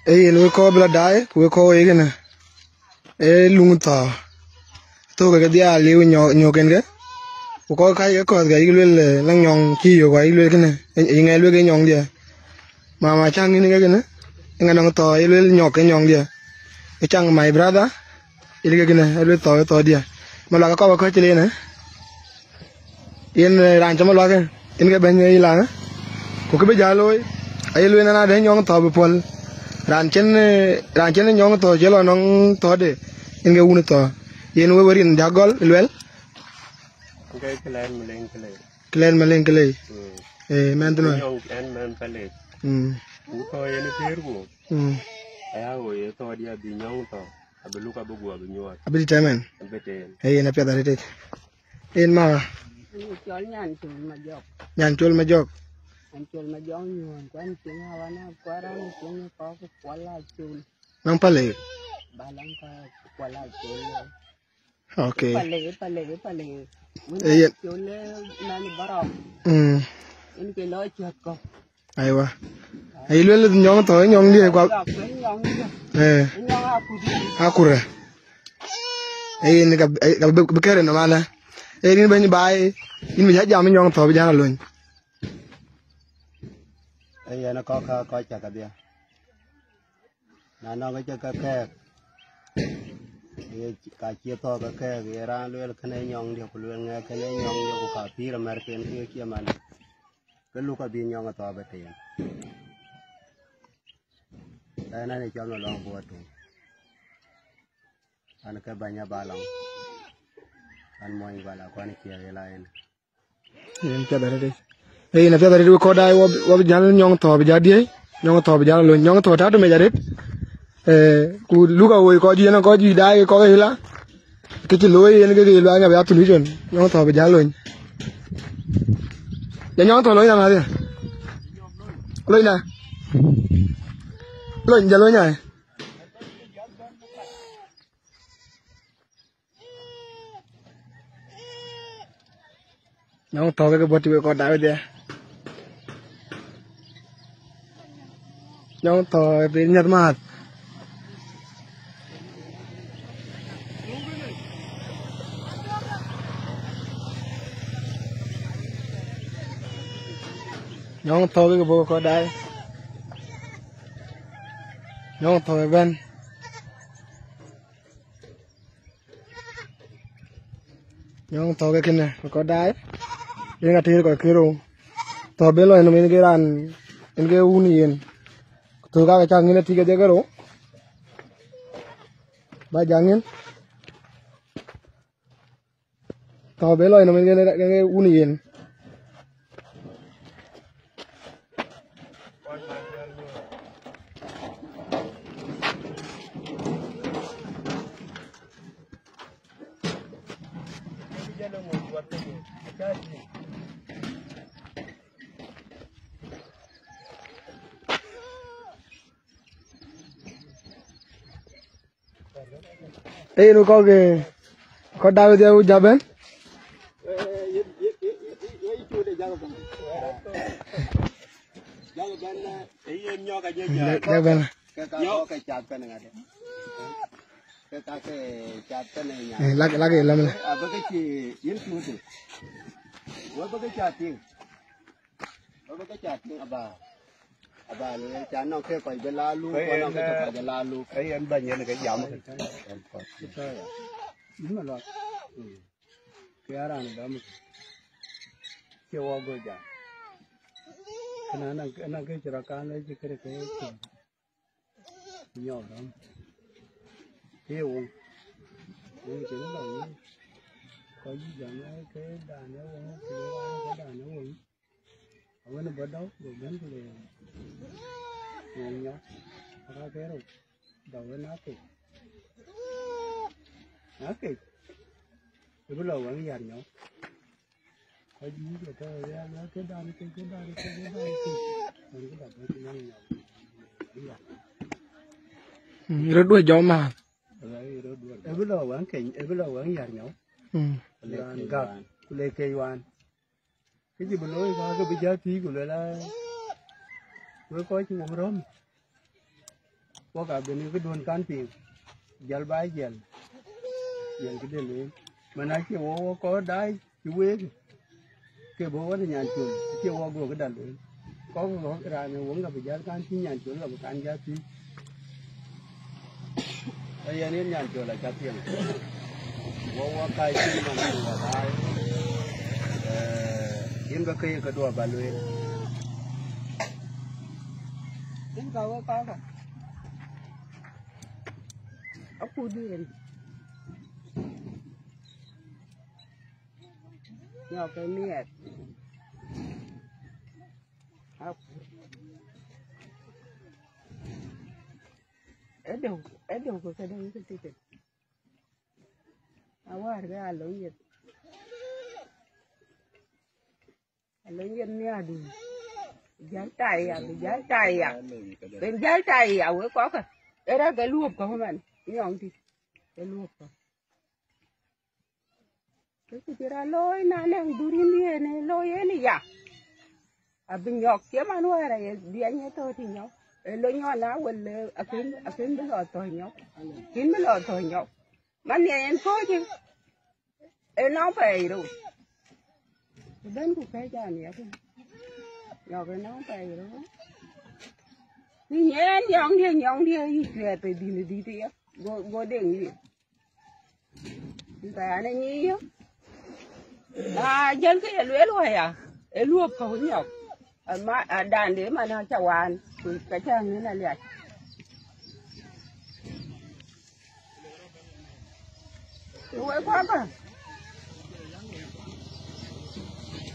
Lu ko bla dai ku ko gana lungu ta to ga dia liu nyo ken ga ku ko kai ko ga lu lang nyong chi yo ga lu gana ngai lu ga nyong dia ma chang ni ga gana ngai nong to lu nyo ke nyong dia chang my brother ili ga gana lu to dia ma la ko ko chile na yen ran chama lo ga in ga ben yi la ku ke be ja loi ai lu na de nyong to be pol ran chen nyong to jelo nong to de in ga un to yen we werin jagol lwel cái clan malen kele men tno nyong en men pale ku to yen tergo aya go ye to dia bi nyong to abelu ka bugu abu nyot abiti tamen beten na pya da ret en ma chol nyan chul ma jok nyan chul ma jok an chul ma jok nyon kwan ting hawana kwaran ting ko kwala chul nang pale balang ka kwala chul okay pale yen chul nani barok in ke lo chat ko aiwa ai lwel nyong to nyong die kwa nyong akure ni ga bekere no mala ni ben bai in mi jam nyong to bi jana lun nó có chả cả bia nó cái cái cả chia to cái ra luôn cái này nhong điều luôn nghe cái này nhong điều của cả phi là mer cái kia mà cái lúc cái biên nhong to bề tiền đây này cho nó lòng bùa tụ anh cái bài nhà ba lòng anh mọi người là quan kia cái lại yen pya da ret na pya da ret ko dai wo bi jana nyong to bi jadi nyong to bi jana lun nyong to ta to me jaret ku luka wo ko ji na ko ji dai ko ga hila ke ti loi en ke lo nga ba tu ni jon nyong to bi jana lun ya nyong to loi na ma dia loi na loi ja loi nya nyong to ke boti ko dai dia nyong to bi nyat mat nyong to ke bo ko dai nyong to ben nyong to ke kene ko dai yen ga tir ko kiro to be lo no min ge ran en ge un yen to ga cha ngine ti ge ge ro ba jangin to be lo no min ge un yen nó có cái có đau theo jaben lagi lắm này bà này chán nó kêu phải la lu con nó cái phải la lu cái anh bệnh như cái giọng đúng rồi cái ra này đó mình chưa qua rồijà cái này cái chợ cá này chỉ cái nhỏ đó hiểu không cái chữ đó có gì dạng cái đàn nó cái đàn nó nó bắt đầu rồi đến cái nhá ra cái rồi đầu nó kì cái bây giờ vẫn dàn nhá có gì vậy thôi nó cái đàn mình cái đàn rất đuổi gió mà bây giờ vẫn kì bây giờ vẫn dàn nhá gặp lê cây hoàn cái gì mà nói ra cái bây giờ thì của là với coi chứ một rôm wo ka bini cái đồn can pin gel bai gel cái đền lên mà nói chuyện wo có đai chú quê cái bố nó nhàn chuồn cái wo go cái đàn lên có cái ra này uống là bị gel can pin nhàn chuồn là bị can gel pin bây giờ nên nhàn chuồn là cá tiền wo cái gì mà nó là đai in cái cây cái đùa bà luyện in có rồi aku din nhỏ cái miệt aku ở đâu của cái đây cái gì awar cái alo nhiệt nha đi giá tay à bên giá tay à với có cái đó cái luộc không bạn nhong thì cái luộc cái ra lôi na nang durin dia ne lôi này ya abin nhọc kiếm ăn hoa này dia nhé tôi thì nhóc lôi nhọ lá quên akin bây giờ tôi nhóc kín bây giờ tôi nhóc mà nhà em có chứ nó phải rồi đến cũng phải cho nhẹ thôi nhọ cái nó phải rồi đi nhẹ nhong đi về tới đi đi go đen gì tại anh nhí dân cái lúa luôn à lúa không nhọc mà đàn để mà nó chào ăn cái trang như này liệt lúa quá cả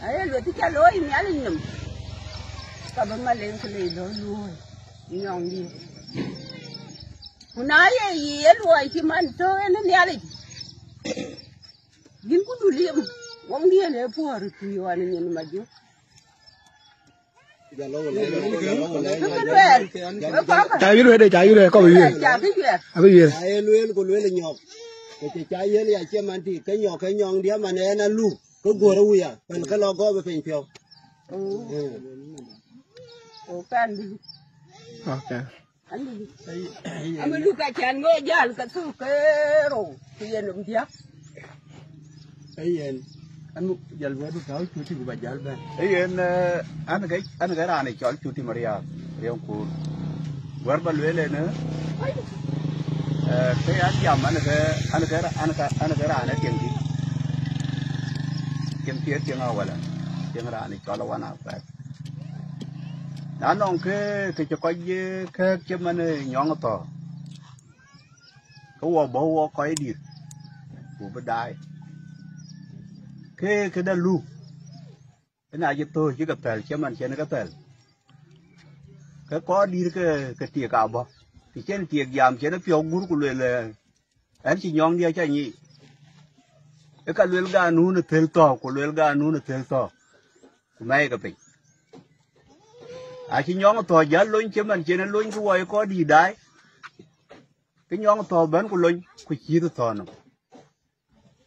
ấy lúa thì chả lúa nhá lên nhầm cả bên mà lên cái này lúa luôn nhong đi nói gì rồi thì mình chơi nó nhá lên dính cũng đủ liệm ông đi này phù rồi thì anh nhìn mà chứ trái dưới đây có bị gì à bị gì trái lươn của lươn là nhọc cái trái dưới này chứ mình thì cái nhong đĩa mà này nó lu cái gùa đâu vậy còn cái lo có bị phèn phiêu can đi ok anh mới lúc cái chén ngồi giá cái thứ cái rồi thì anh làm tiếc ấy anh giờ vừa được nói chú thì của bà giờ bên ấy anh cái ra này cho chú thì Maria riêng cô vừa bắt lưới lên nữa cái anh giảm anh cái ra này tiếng nào vậy tiếng ra này cho là nào vậy anh ông cái cho coi cái mình nhong to cái bố coi đi của bên đại cái đó lu cái này tôi chỉ gặp tờ chứ mình chơi nó gặp tờ cái có đi cái tiệc nào bao thì trên tiệc giảm trên nó phiêu guru của luyện là anh chỉ nhong đi cho nhỉ cái luyện ga nu nó thel to của luyện ga nu nó thel to mấy cái bình chỉ nhong to giá luôn chứ mình trên nó luôn cái quay có đi đấy cái nhong to bên của luôn của chi to nó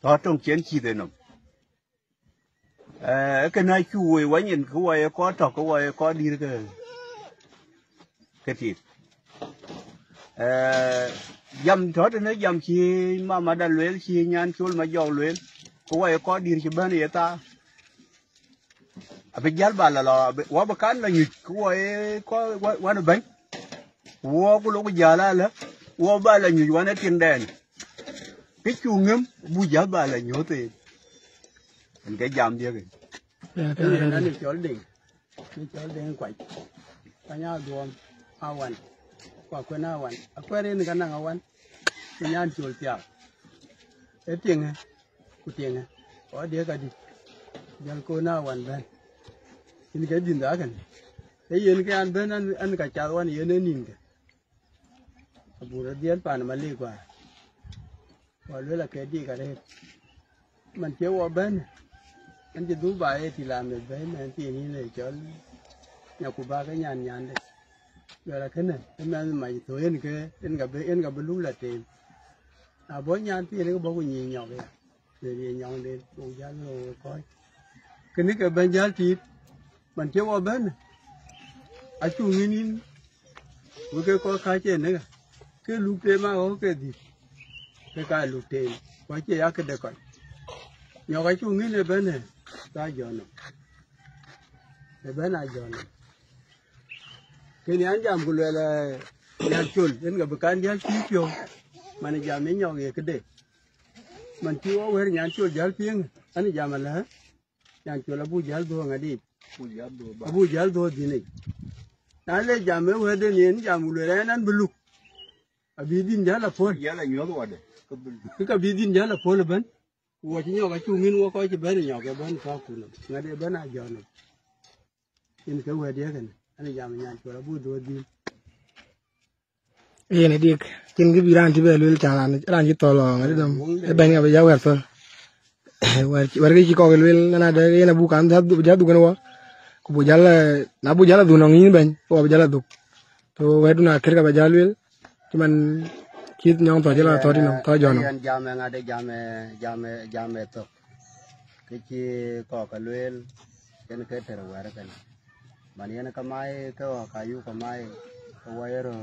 to trong chiến chi thế nó cái này chui quá nhìn cái quay có trọc cái quay có đi cái thịt dầm chó thì nó dầm chi mà đã luyện chi nhan chul mà giàu luyện cái quay có đi thì bên này ta bây giờ bà là quá bạc cán là nhiều cái quay có quá nó bánh quá cái lúc bây giờ là quá bà là nhiều quá nó tiền đèn cái chu ngấm bây giờ bà là nhiều tiền mình cái dầm đi kì nó đi chỗ đỉnh quậy cái nhau đuông awan qua quên awan quên đi cái năng awan cái nhau chuột tiệt cái tiền này cái tiền này có đĩa cái đi giờ cô nào awan bên ini cái gì đó cái gì cái anh bên anh cái chào anh yên nên nhìn cái bùa điên pan mà li qua rồi là cái gì cái đấy mình chơi qua bên anh chỉ đủ bài thì làm được đấy mà thì như này cho nhà của ba cái nhàn đấy rồi là thế này em mày tuổi anh gặp bên lũ là tiền bố nhàn thì nó bố có nhiều nhỏ vậy thì nhỏ lên bố giá rồi coi cái này cái bên giá thì mình chơi qua bên chú nhìn với cái có khai trên nữa ke lu te ma ho ke di ke ka lu te wa che ya ke de ko nyo ka chu ngi ne ben ne ta jo no ne ben a jo no ke ni an jam ku le la ya chul en ga kan ya chi pyo man jam ne nyo ge ke de man chi o wer nyan chul jal pieng an jam la nyan chul la bu jal do nga di bu jal do di ne na le jam me wer de ni jam ku le nan bulu abidin jala pol yala nyo do de ka bidin jala pol ben wo chi nyo ka chu min wo ko chi ben nyo ka ben ka ku no nga de ben a jo no in ka wer de kan an jam nyan chul la bu do di ne dik kin gi biran ti be lul chan ran ji to lo ngari dom e ben ga be ya wer so wer gi ko lul na de na bu kan da du gan wa ku bu jala na bu jala du no ngi ben ko bu jala du to wer du na ker ga be jalul ti man kit nyong to jala to di no to jo no jam nga de jam to ke chi ko ka lul ken ke ter wer kan man yen ka mai ka ka yu ka mai ka wa ro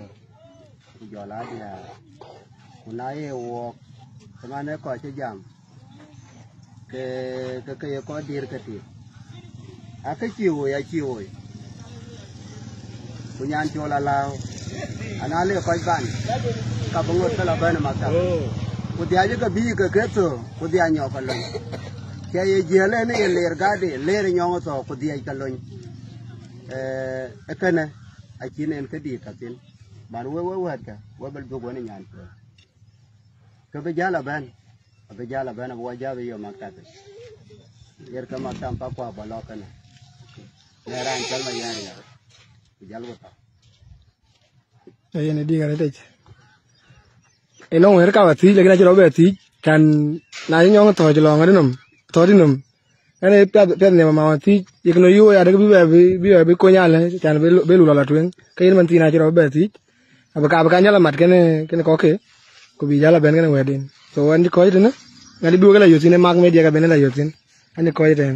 jo la dia kunai wo kamane ko che jam ke ko dir ke ti a ke chi wo ya chi wo kunyan chola lao anale ko ban ka bongot ka la ban ma ka ku dia je ka bi ke to ku dia nyo ka lo ke ye je le ne ler ga de ler nyo to ku dia ka lo e kana a kinen ke di ka tin ban we ka we bel do go ne nyan ko ke be jala ban bo ja be yo ma ka te yer ka ma tam pa kwa ba lo kana ne ran chal ma yar ya jal go ta ne dik ga te e no wer ka wa ti le ga ji ro be ti kan na nyong to ji lo ngari nom to di nom ane pe ne ma ti ye no yu ya de bi ko nya le kan be lu la twen ke man ti na ji ro be ti abaka nyala mat kene ko ke ko bi jala ben kene wedin so andi ko ite na ngadi bi wala yotin mag media ka ben la yotin andi ko ite